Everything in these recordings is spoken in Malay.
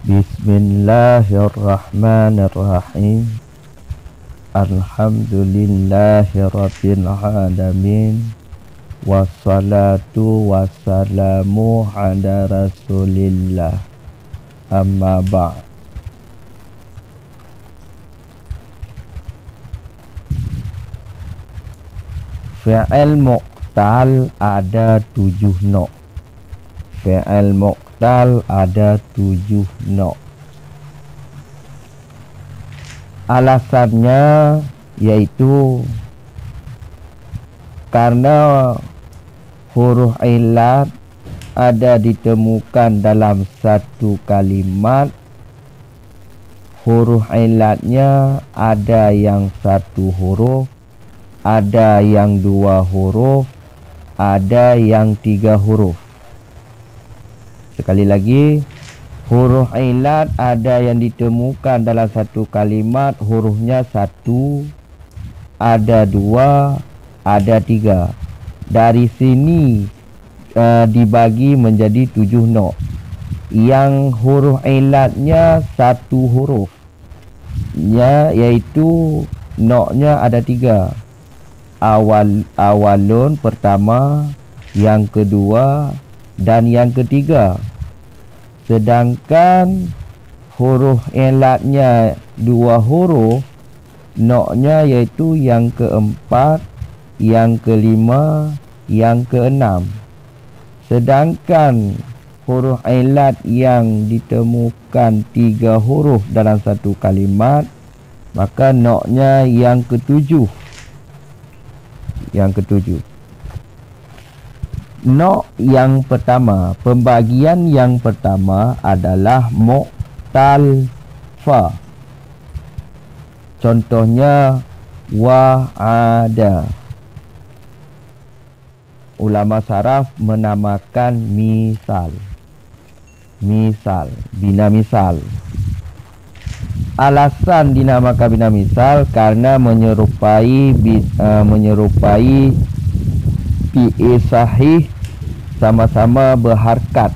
Bismillahirrahmanirrahim. Alhamdulillahirabbil alamin. Wassalatu wassalamu ala Rasulillah. Amma ba'd. Fi'il muqtal ada 7 nok. Fi'il muqtal ada 7 nok. Alasannya yaitu karena huruf ilat ada ditemukan dalam satu kalimat. Huruf ilatnya ada yang 1 huruf, ada yang 2 huruf, ada yang 3 huruf. Sekali lagi, huruf ilat ada yang ditemukan dalam satu kalimat. Hurufnya 1, ada 2, ada 3. Dari sini dibagi menjadi 7 nok. Yang huruf ilatnya 1 huruf, yaitu noknya ada 3. Awalun pertama, yang kedua dan yang ketiga. Sedangkan huruf ilatnya 2 huruf, noknya yaitu yang keempat, yang kelima, yang keenam. Sedangkan huruf ilat yang ditemukan 3 huruf dalam satu kalimat, maka noknya yang ketujuh. Yang ketujuh. Nok yang pertama, pembagian yang pertama adalah muqtal fa. Contohnya wa'ada. Ulama saraf menamakan misal. Misal, bina misal. Alasan dinamakan bina misal karena menyerupai fi'il sahih, sama-sama berharkat.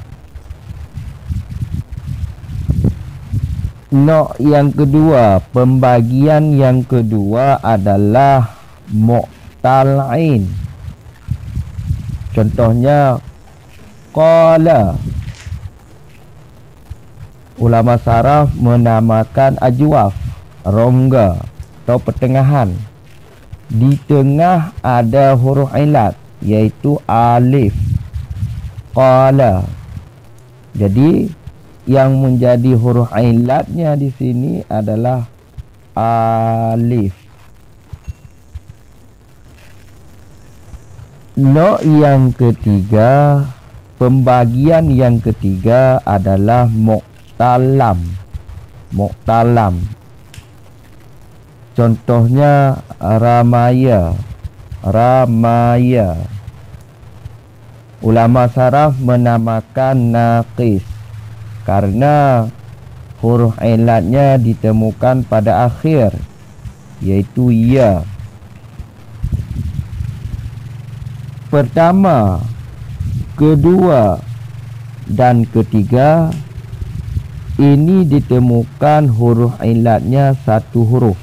Nok yang kedua, pembagian yang kedua adalah muqtal'in. Contohnya qala. Ulama saraf menamakan ajwaf, rongga atau pertengahan. Di tengah ada huruf ilat, yaitu alif. Qala. Jadi yang menjadi huruf ilatnya di sini adalah alif. Nok yang ketiga, pembagian yang ketiga adalah muqtalam. Muqtalam. Contohnya ramaya. Ramaya. Ulama saraf menamakan naqis karena huruf ilatnya ditemukan pada akhir, yaitu ya. Pertama, kedua dan ketiga ini ditemukan huruf ilatnya 1 huruf.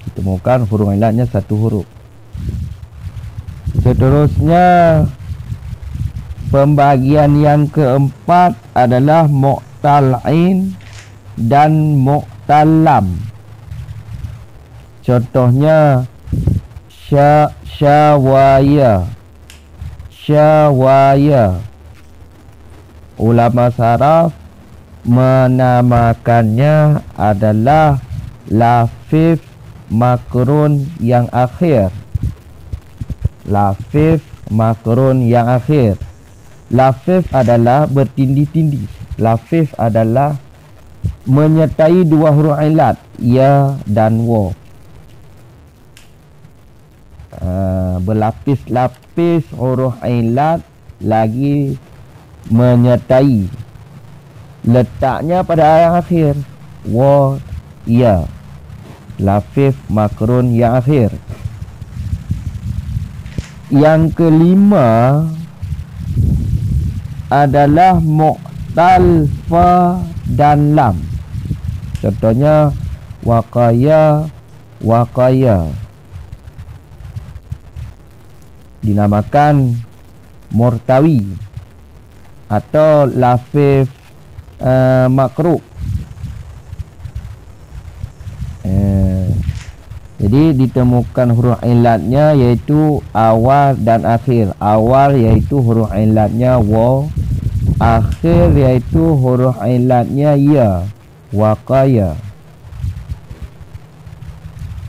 Ditemukan huruf ilatnya 1 huruf. Seterusnya, pembagian yang keempat adalah muqtal'in dan muqtalam. Contohnya syawaya. Syawaya. Ulama saraf menamakannya adalah lafif makrun yang akhir. Lafif makrun yang akhir. Lafif adalah bertindih-tindih. Lafif adalah menyertai 2 huruf ilat, ya dan wa. Berlapis-lapis huruf ilat lagi menyertai. Letaknya pada yang akhir, wa, ya. Lafif makrun yang akhir. Yang kelima adalah tal, fa dan lam. Contohnya waqaya, waqaya. Dinamakan murtawi atau lafif makruk. Jadi ditemukan huruf ilatnya yaitu awal dan akhir. Awal yaitu huruf ilatnya wa, akhir yaitu huruf ilatnya ya, waqaya.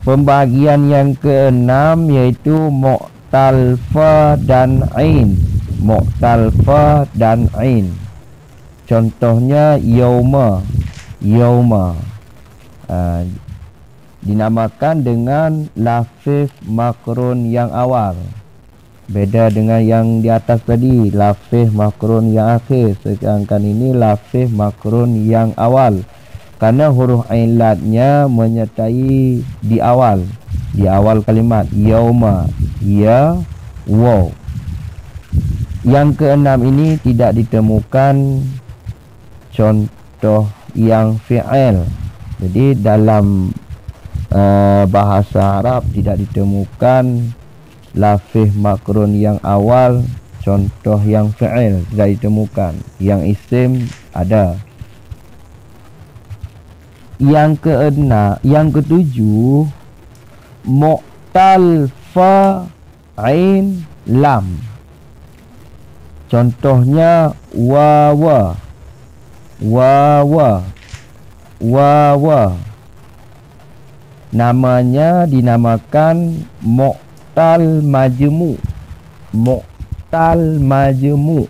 Pembagian yang keenam yaitu mu'tal fa dan ain. Mu'tal fa dan ain. Contohnya yauma, yauma. Dinamakan dengan lafif makrun yang awal. Beda dengan yang di atas tadi, lafif makrun yang akhir. Sedangkan ini lafif makrun yang awal, karena huruf ilatnya menyertai di awal kalimat. Yauma, ya, waw. Yang keenam ini tidak ditemukan contoh yang fi'il. Jadi dalam bahasa Arab tidak ditemukan lafif makrun yang awal, contoh yang fi'il tidak ditemukan. Yang isim ada. Yang keenam, yang ketujuh, mu'tal fa ain lam. Contohnya wawa, wawa, wawa. Namanya dinamakan mu'tal majmu'. Mu'tal majmu'.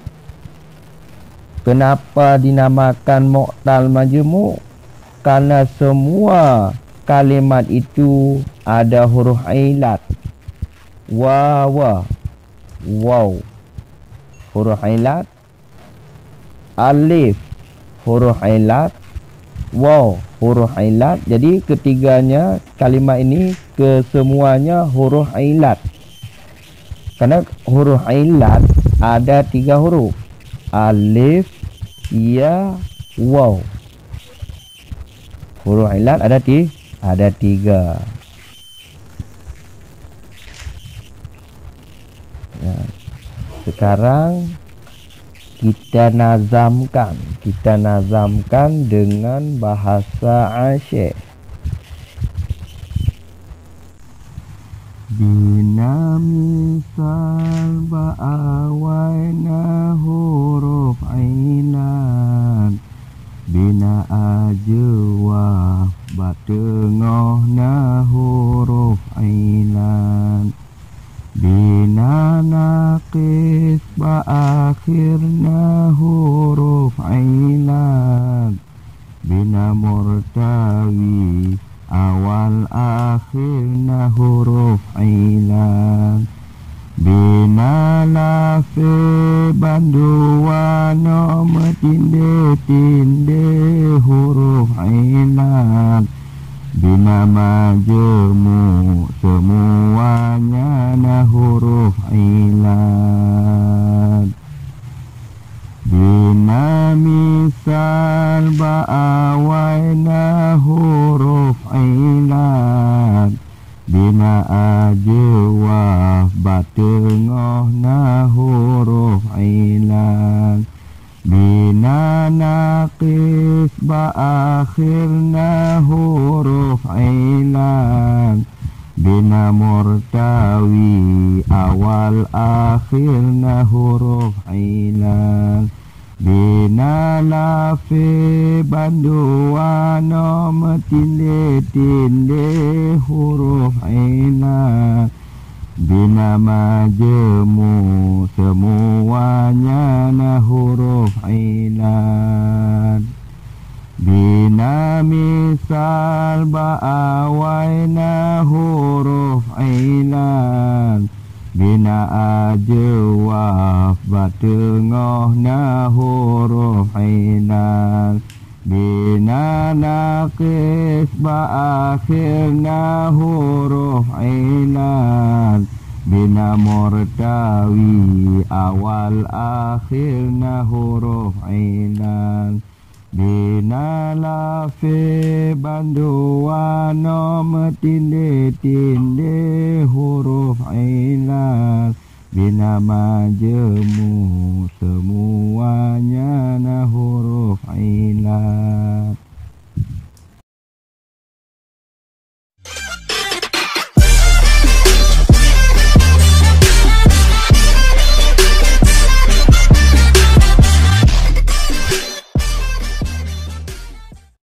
Kenapa dinamakan mu'tal majmu'? Karena semua kalimat itu ada huruf ilat. Wawa, waw, huruf ilat. Alif, huruf ilat. Waw, huruf ilat. Jadi ketiganya kalimat ini kesemuanya huruf ilat. Karena huruf ilat ada 3 huruf. Alif, ya, waw. Huruf ilat ada 3. Ya. Sekarang kita nazamkan dengan bahasa Aceh. Bina misal ba'awaina huruf ilan. Bina ajwa batengahna huruf ilan. Bina naqis ba'akhirna huruf ilan. Bina murtawi awal akhirna huruf ilan. Bina lafi banduwa nama tinde huruf ilan. Bina majmu semuanya na huruf ilan. Bina misal ba'awaina huruf ilan. Bina ajwa batengahna huruf ilan. Bina naqis ba'akhirna huruf ilan. Bina murtawi awal akhirna huruf ilan. Bina lafi banduwa nama tinde huruf ilan. Bina majmu semuanya na huruf ilan. Bina misal ba'awaina huruf ilan. Bina ajwaf batengahna huruf ilan. Bina naqis ba'akhirna huruf ilan. Bina murtawi awal akhirna huruf ilan. Bina lafi banduwa nom tinde huruf ilan. Bina majmu